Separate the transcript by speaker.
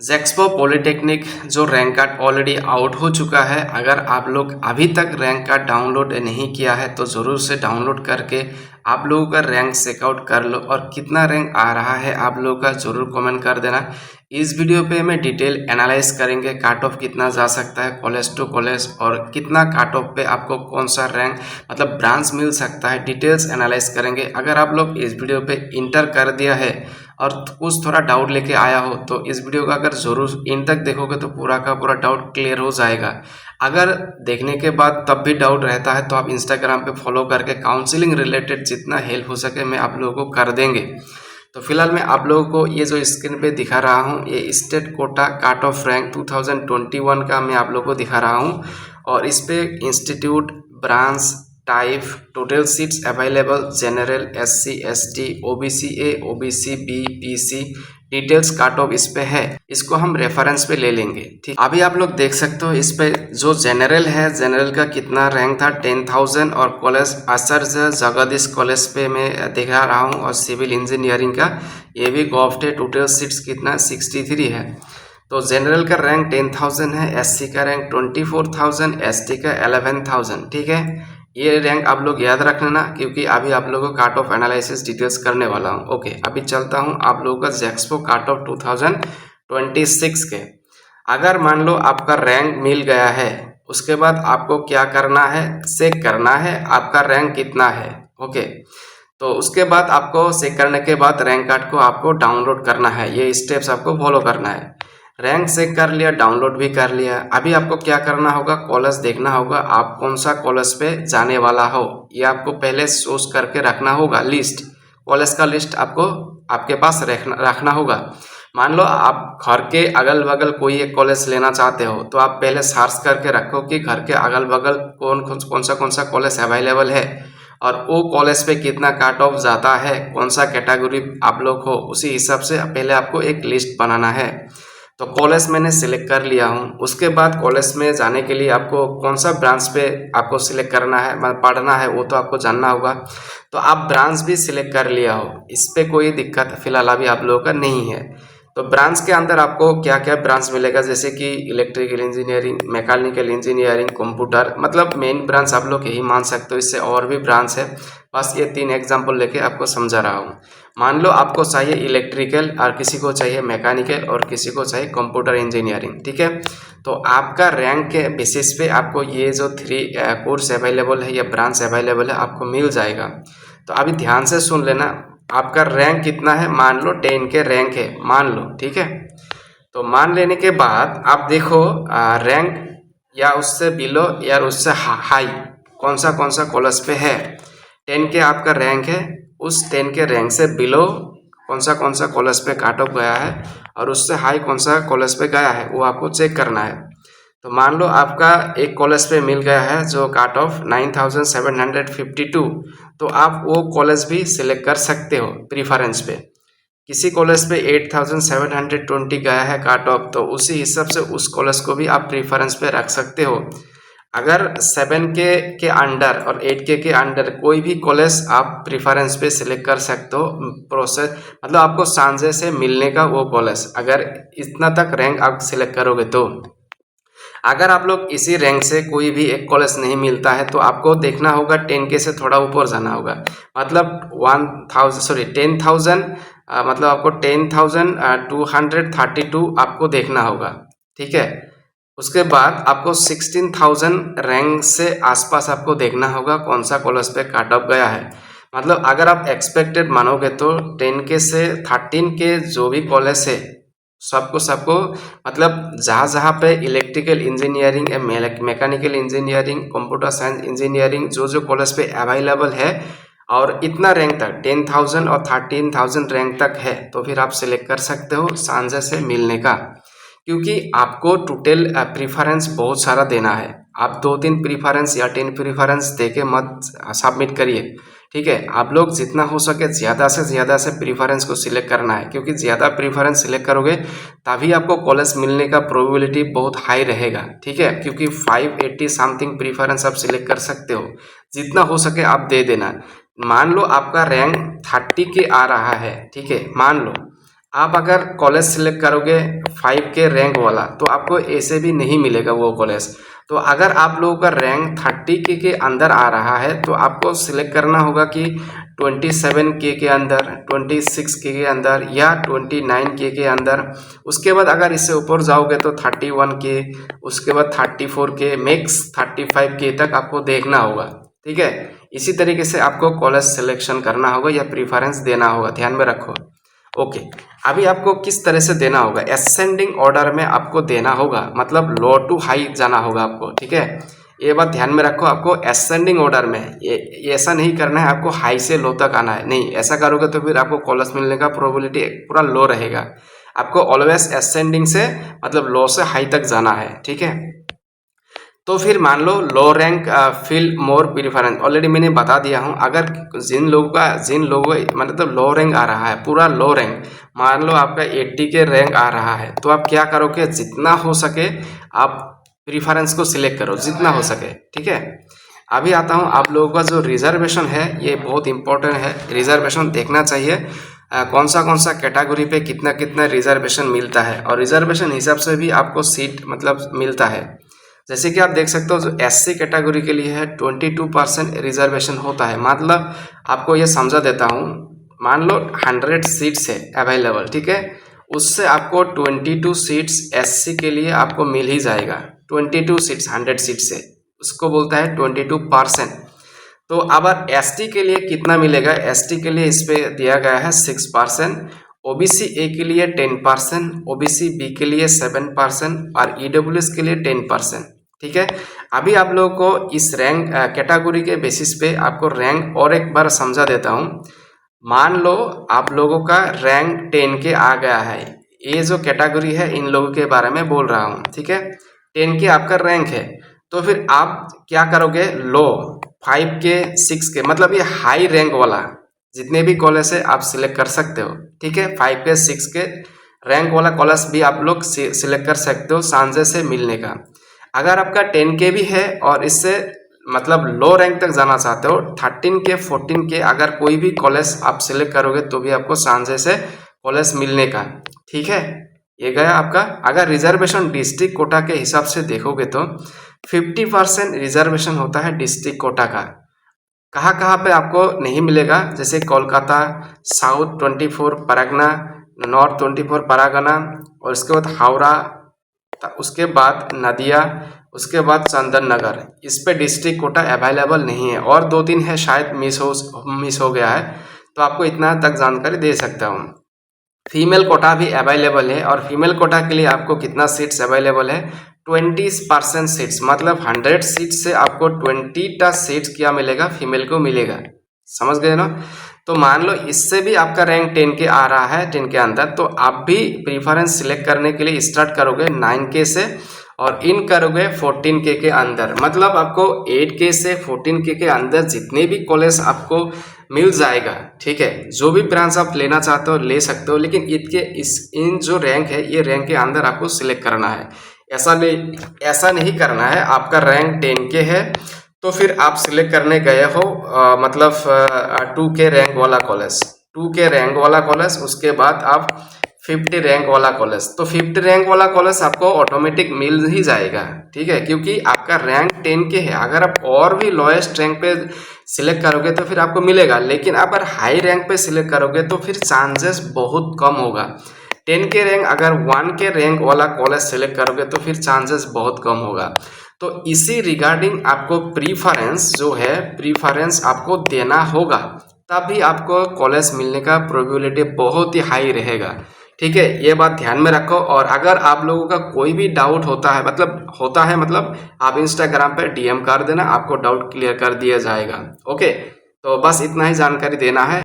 Speaker 1: जेक्सपो polytechnic जो rank card already out हो चुका है। अगर आप लोग अभी तक रैंक कार्ड डाउनलोड नहीं किया है तो ज़रूर से डाउनलोड करके आप लोगों का रैंक चेकआउट कर लो और कितना रैंक आ रहा है आप लोगों का ज़रूर कमेंट कर देना। इस वीडियो पे मैं डिटेल एनालाइज करेंगे काट ऑफ कितना जा सकता है कॉलेज टू कॉलेज और कितना काट ऑफ पे आपको कौन सा रैंक मतलब ब्रांच मिल सकता है, डिटेल्स एनालाइज करेंगे। अगर आप लोग इस वीडियो पे इंटर कर दिया है और कुछ थोड़ा डाउट लेके आया हो तो इस वीडियो का अगर ज़रूर इन तक देखोगे तो पूरा का पूरा डाउट क्लियर हो जाएगा। अगर देखने के बाद तब भी डाउट रहता है तो आप इंस्टाग्राम पे फॉलो करके काउंसलिंग रिलेटेड जितना हेल्प हो सके मैं आप लोगों को कर देंगे। तो फिलहाल मैं आप लोगों को ये जो स्क्रीन पे दिखा रहा हूँ ये स्टेट कोटा काट ऑफ रैंक 2021 का मैं आप लोगों को दिखा रहा हूँ और इस पे institute, branch, type, total seats available, general, SC, ST, OBC A, OBC B, PC, details cut off इस पे है। इसको हम रेफरेंस पे ले लेंगे। ठीक, अभी आप लोग देख सकते हो इस पे जो जनरल है, जनरल का कितना रैंक था 10,000 और कॉलेज आचार्य जगदीश कॉलेज पे मैं दिखा रहा हूँ और सिविल इंजीनियरिंग का ये भी गॉफ्ट है। टोटल सीट्स कितना 63 है। तो जनरल का रैंक 10,000 है, एससी का रैंक 24,000, एसटी का 11,000। ठीक है, ये रैंक आप लोग याद रखना क्योंकि अभी आप लोगों को काट ऑफ एनालिसिस डिटेल्स करने वाला हूँ। ओके, अभी चलता हूँ आप लोगों का जेक्सपो काट ऑफ 2026 के। अगर मान लो आपका रैंक मिल गया है उसके बाद आपको क्या करना है, चेक करना है आपका रैंक कितना है। ओके, तो उसके बाद आपको चेक करने के बाद रैंक कार्ड को आपको डाउनलोड करना है। ये स्टेप्स आपको फॉलो करना है। रैंक चेक कर लिया, डाउनलोड भी कर लिया। अभी आपको क्या करना होगा, कॉलेज देखना होगा आप कौन सा कॉलेज पे जाने वाला हो। ये आपको पहले सोच करके रखना होगा। लिस्ट, कॉलेज का लिस्ट आपको आपके पास रखना होगा। मान लो आप घर के अगल बगल कोई एक कॉलेज लेना चाहते हो तो आप पहले सर्च करके रखो कि घर के अगल बगल कौन सा कॉलेज अवेलेबल है और वो कॉलेज पे कितना काट ऑफ जाता है, कौन सा कैटेगरी आप लोग हो, उसी हिसाब से पहले आपको एक लिस्ट बनाना है। तो कॉलेज मैंने सिलेक्ट कर लिया हूँ। उसके बाद कॉलेज में जाने के लिए आपको कौन सा ब्रांच पे आपको सिलेक्ट करना है मतलब पढ़ना है वो तो आपको जानना होगा। तो आप ब्रांच भी सिलेक्ट कर लिया हो, इस पे कोई दिक्कत फिलहाल अभी आप लोगों का नहीं है। तो ब्रांच के अंदर आपको क्या क्या ब्रांच मिलेगा, जैसे कि electrical engineering, mechanical engineering, computer, मतलब मेन ब्रांच आप लोग यही मान सकते हो। इससे और भी ब्रांच है, बस ये 3 एग्जाम्पल लेके आपको समझा रहा हूँ। मान लो आपको चाहिए इलेक्ट्रिकल और किसी को चाहिए मैकेनिकल और किसी को चाहिए कंप्यूटर इंजीनियरिंग। ठीक है, तो आपका रैंक के बेसिस पे आपको ये जो 3 कोर्स अवेलेबल है या ब्रांच अवेलेबल है आपको मिल जाएगा। तो अभी ध्यान से सुन लेना, आपका रैंक कितना है, मान लो 10 के रैंक है मान लो। ठीक है, तो मान लेने के बाद आप देखो रैंक या उससे बिलो या उससे हाई कौन सा कॉलेज पे है। 10 के आपका रैंक है, उस 10 के रैंक से बिलो कौन सा कॉलेज पे काट ऑफ गया है और उससे हाई कौन सा कॉलेज पे गया है वो आपको चेक करना है। तो मान लो आपका एक कॉलेज पे मिल गया है जो काट ऑफ 9,752, तो आप वो कॉलेज भी सिलेक्ट कर सकते हो प्रीफरेंस पे। किसी कॉलेज पे 8,720 गया है काट ऑफ तो उसी हिसाब से उस कॉलेज को भी आप प्रीफरेंस पे रख सकते हो। अगर 7K के अंडर और 8K के अंडर कोई भी कॉलेज आप प्रीफरेंस पे सिलेक्ट कर सकते हो। प्रोसेस मतलब आपको सांझे से मिलने का वो कॉलेज, अगर इतना तक रैंक आप सिलेक्ट करोगे तो। अगर आप लोग इसी रैंक से कोई भी एक कॉलेज नहीं मिलता है तो आपको देखना होगा 10K से थोड़ा ऊपर जाना होगा, मतलब 10,000 मतलब आपको 10,232 आपको देखना होगा। ठीक है, उसके बाद आपको 16,000 रैंक से आसपास आपको देखना होगा कौन सा कॉलेज पे काट ऑफ गया है। मतलब अगर आप एक्सपेक्टेड मानोगे तो 10K से 13K जो भी कॉलेज है सबको मतलब जहाँ पे electrical engineering, mechanical engineering, computer science engineering जो कॉलेज पे अवेलेबल है और इतना रैंक तक 10,000 और 13,000 रैंक तक है तो फिर आप सिलेक्ट कर सकते हो सांझे से मिलने का। क्योंकि आपको टोटल प्रीफरेंस बहुत सारा देना है। आप 2-3 प्रीफरेंस या 10 प्रीफरेंस दे के मत सबमिट करिए। ठीक है, आप लोग जितना हो सके ज़्यादा से ज़्यादा से प्रीफरेंस को सिलेक्ट करना है, क्योंकि ज़्यादा प्रीफरेंस सिलेक्ट करोगे तभी आपको कॉलेज मिलने का प्रोबेबिलिटी बहुत हाई रहेगा। ठीक है, क्योंकि 580 समथिंग प्रीफरेंस आप सिलेक्ट कर सकते हो, जितना हो सके आप दे देना। मान लो आपका रैंक 30 के आ रहा है, ठीक है, मान लो आप अगर कॉलेज सिलेक्ट करोगे 5 के रैंक वाला, तो आपको ऐसे भी नहीं मिलेगा वो कॉलेज। तो अगर आप लोगों का रैंक 30 के अंदर आ रहा है तो आपको सिलेक्ट करना होगा कि 27 के अंदर, 26 के अंदर या 29 के अंदर। उसके बाद अगर इससे ऊपर जाओगे तो 31 के, उसके बाद 34 के, मैक्स 35 के तक आपको देखना होगा। ठीक है, इसी तरीके से आपको कॉलेज सिलेक्शन करना होगा या प्रीफरेंस देना होगा, ध्यान में रखो। ओके, अभी आपको किस तरह से देना होगा, असेंडिंग ऑर्डर में आपको देना होगा, मतलब लो टू हाई जाना होगा आपको। ठीक है, ये बात ध्यान में रखो, आपको असेंडिंग ऑर्डर में ऐसा नहीं करना है आपको हाई से लो तक आना है, नहीं, ऐसा करोगे तो फिर आपको कॉलेज मिलने का प्रोबेबिलिटी पूरा लो रहेगा। आपको ऑलवेज असेंडिंग से मतलब लो से हाई तक जाना है। ठीक है, तो फिर मान लो लो rank feel more preference, already मैंने बता दिया हूँ। अगर जिन लोगों मतलब लो रैंक आ रहा है, पूरा लो रैंक, मान लो आपका 80 के रैंक आ रहा है, तो आप क्या करोगे, जितना हो सके आप प्रीफरेंस को सिलेक्ट करो, जितना हो सके। ठीक है, अभी आता हूँ आप लोगों का जो रिजर्वेशन है, ये बहुत इंपॉर्टेंट है, रिजर्वेशन देखना चाहिए कौन सा कैटेगरी पे कितना कितना रिजर्वेशन मिलता है, और रिजर्वेशन हिसाब से भी आपको सीट मतलब मिलता है। जैसे कि आप देख सकते हो जो SC कैटेगरी के लिए है 22% रिजर्वेशन होता है। मतलब आपको ये समझा देता हूँ, मान लो 100 सीट्स है अवेलेबल, ठीक है, उससे आपको 22 सीट्स SC के लिए आपको मिल ही जाएगा। 22 सीट्स 100 सीट से, उसको बोलता है 22%। तो अब ST के लिए कितना मिलेगा, ST के लिए इस पे दिया गया है 6%, OBC A के लिए 10%, OBC B के लिए 7% और EWS के लिए 10%। ठीक है, अभी आप लोगों को इस रैंक कैटेगरी के बेसिस पे आपको रैंक और एक बार समझा देता हूँ। मान लो आप लोगों का रैंक 10 के आ गया है, ये जो कैटेगरी है इन लोगों के बारे में बोल रहा हूँ। ठीक है, 10 के आपका रैंक है, तो फिर आप क्या करोगे, लो 5 के 6 के, मतलब ये हाई रैंक वाला जितने भी कॉलेज है आप सिलेक्ट कर सकते हो। ठीक है, 5 के 6 के रैंक वाला कॉलेज भी आप लोग सिलेक्ट कर सकते हो चांसेस से मिलने का। अगर आपका 10 के भी है और इससे मतलब लो रैंक तक जाना चाहते हो, 13 के 14 के अगर कोई भी कॉलेज आप सिलेक्ट करोगे तो भी आपको चांसेस है कॉलेज मिलने का। ठीक है, ये गया आपका। अगर रिजर्वेशन डिस्ट्रिक्ट कोटा के हिसाब से देखोगे तो 50% रिजर्वेशन होता है डिस्ट्रिक्ट कोटा का। कहाँ कहाँ पे आपको नहीं मिलेगा, जैसे कोलकाता, साउथ 24 परगना, नॉर्थ 24 परगना, और उसके बाद हावड़ा, उसके बाद नदिया, उसके बाद चंदन नगर, इस पे डिस्ट्रिक्ट कोटा अवेलेबल नहीं है, और 2-3 है शायद मिस हो गया है, तो आपको इतना तक जानकारी दे सकता हूँ। फीमेल कोटा भी अवेलेबल है, और फीमेल कोटा के लिए आपको कितना सीट्स अवेलेबल है, 20% सीट्स, मतलब 100 सीट से आपको 20टा सीट्स क्या मिलेगा, फीमेल को मिलेगा। समझ गए ना। तो मान लो इससे भी आपका रैंक 10 के आ रहा है, 10 के अंदर, तो आप भी प्रीफरेंस सिलेक्ट करने के लिए स्टार्ट करोगे 9K से और इन करोगे 14K के अंदर। मतलब आपको 8K से 14K के अंदर जितने भी कॉलेज आपको मिल जाएगा। ठीक है, जो भी ब्रांच आप लेना चाहते हो ले सकते हो, लेकिन इन जो रैंक है ये रैंक के अंदर आपको सिलेक्ट करना है। ऐसा नहीं करना है आपका रैंक 10K है तो फिर आप सिलेक्ट करने गए हो मतलब 2K रैंक वाला कॉलेज, 2K रैंक वाला कॉलेज, उसके बाद आप 50 रैंक वाला कॉलेज, तो 50 रैंक वाला कॉलेज आपको ऑटोमेटिक मिल ही जाएगा। ठीक है, क्योंकि आपका रैंक 10K है। अगर आप और भी लोएस्ट रैंक पे सिलेक्ट करोगे तो फिर आपको मिलेगा, लेकिन अगर हाई रैंक पे सिलेक्ट करोगे तो फिर चांसेस बहुत कम होगा। 10K रैंक अगर 1K रैंक वाला कॉलेज सेलेक्ट करोगे तो फिर चांसेस बहुत कम होगा। तो इसी रिगार्डिंग आपको प्रीफरेंस जो है, प्रीफरेंस आपको देना होगा, तभी आपको कॉलेज मिलने का प्रोबेबिलिटी बहुत ही हाई रहेगा। ठीक है, ये बात ध्यान में रखो। और अगर आप लोगों का कोई भी डाउट होता है मतलब आप इंस्टाग्राम पे DM कर देना, आपको डाउट क्लियर कर दिया जाएगा। ओके, तो बस इतना ही जानकारी देना है।